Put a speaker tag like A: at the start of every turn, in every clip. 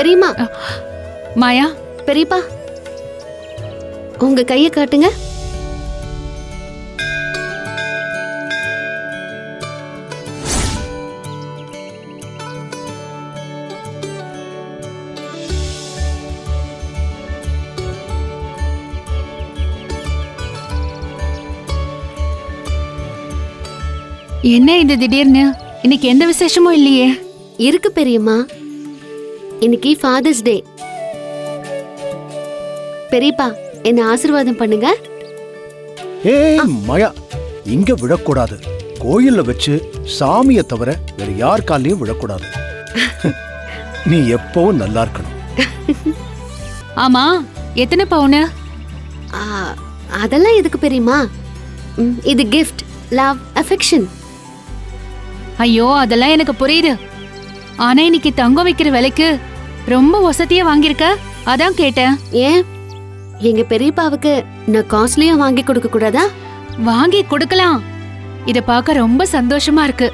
A: பெரியம்மா.
B: மாயா,
A: பெரியப்பா, உங்க கையை காட்டுங்க.
B: என்ன இது திடீர்னு? இன்னைக்கு எந்த விசேஷமும் இல்லையே.
A: இருக்கு பெரியம்மா, இன்னைக்கு ஃபாதர்ஸ் டே. பெரியப்பா, என்ன ஆசீர்வாதம் பண்ணுங்க.
C: ஏய் மாயா, இங்க விழக்கூடாது. கோயில்ல வச்சு சாமியை தவிர வேற யார் காலையும் விழக்கூடாது. நீ எப்பவும் நல்லா இருக்கணும்.
B: ஆமா, எத்தனை பவுனு?
A: ஆ, அதெல்லாம் எதுக்கு பெரியம்மா? இது கிஃப்ட், லவ், அஃபெக்ஷன்.
B: ஐயோ, அதெல்லாம் எனக்கு புரியுது. ஆனா இன்னைக்கு தங்கம் வைக்கிற விலைக்கு ரொம்ப வசதியா வாங்கியிருக்க, அதான் கேட்டேன்.
A: ஏன் எங்க பெரியப்பாவுக்கு நான் காஸ்ட்லியா வாங்கி கொடுக்க கூடாதா?
B: வாங்கி கொடுக்கலாம். இத பார்க்க ரொம்ப சந்தோஷமா இருக்கு.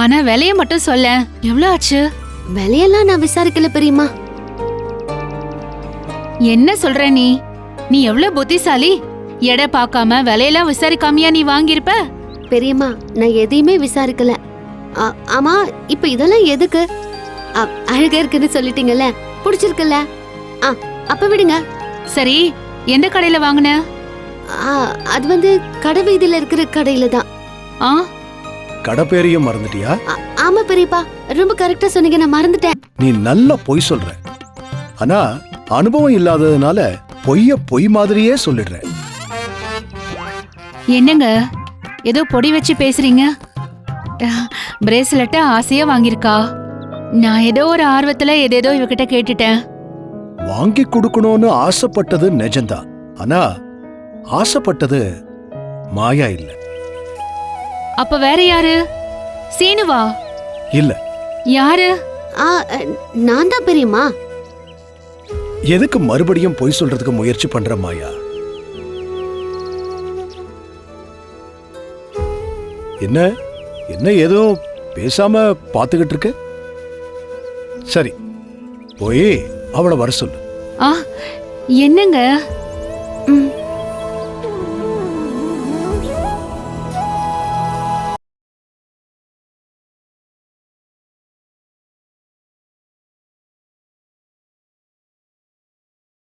B: ஆனா விலைய மட்டும் சொல்ல, எவ்வளவு ஆச்சு?
A: விலையெல்லாம் நான் விசாரிக்கல பெரியம்மா.
B: என்ன சொல்ற நீ? நீ எவ்வளவு புத்திசாலி. எடை பார்க்காம விலையெல்லாம் விசாரிக்காமையா நீ வாங்கியிருப்ப?
A: பெரியம்மா, நான் எதையுமே விசாரிக்கல. ஆமா, இப்ப இதெல்லாம் எதுக்கு? அழகா இருக்குன்னு சொல்லிட்டீங்கல்ல, பிடிச்சிருக்குல்ல, அப்ப விடுங்க.
B: சரி, எந்த கடையில வாங்குன?
A: அது வந்து கடை வீதியில இருக்கிற கடையில தான்.
B: ஆ,
C: கடை பேரையும் மறந்துட்டியா?
A: ஆமா பெரியப்பா, ரொம்ப கரெக்டா சொன்னீங்க, நான் மறந்துட்டேன்.
C: நீ நல்லா பொய் சொல்ற. ஆனா அனுபவம் இல்லாததுனால பொய் மாதிரியே சொல்லிடுற.
B: என்னங்க ஏதோ பொடி வச்சு பேசுறீங்க? பிரேஸ்லெட்ட ஆசையா வாங்கியிருக்கா. நான் ஏதோ ஒரு ஆர்வத்துல ஏதேதோ இவகிட்ட கேட்டுட்டேன்.
C: வாங்கி கொடுக்கணும்னு ஆசைப்பட்டது நிஜம்தான். ஆனா ஆசைப்பட்டது மாயா இல்ல.
B: அப்ப வேற யாரு? சீனுவா?
C: இல்ல.
B: யாரு?
A: நான் தான் பெரியம்மா.
C: எதுக்கு மறுபடியும் பொய் சொல்றதுக்கு முயற்சி பண்ற மாயா? என்ன என்ன ஏதோ பேசாம பாத்துக்கிட்டு இருக்க? சரி, போய் அவளை வர சொல்லு.
B: என்னங்க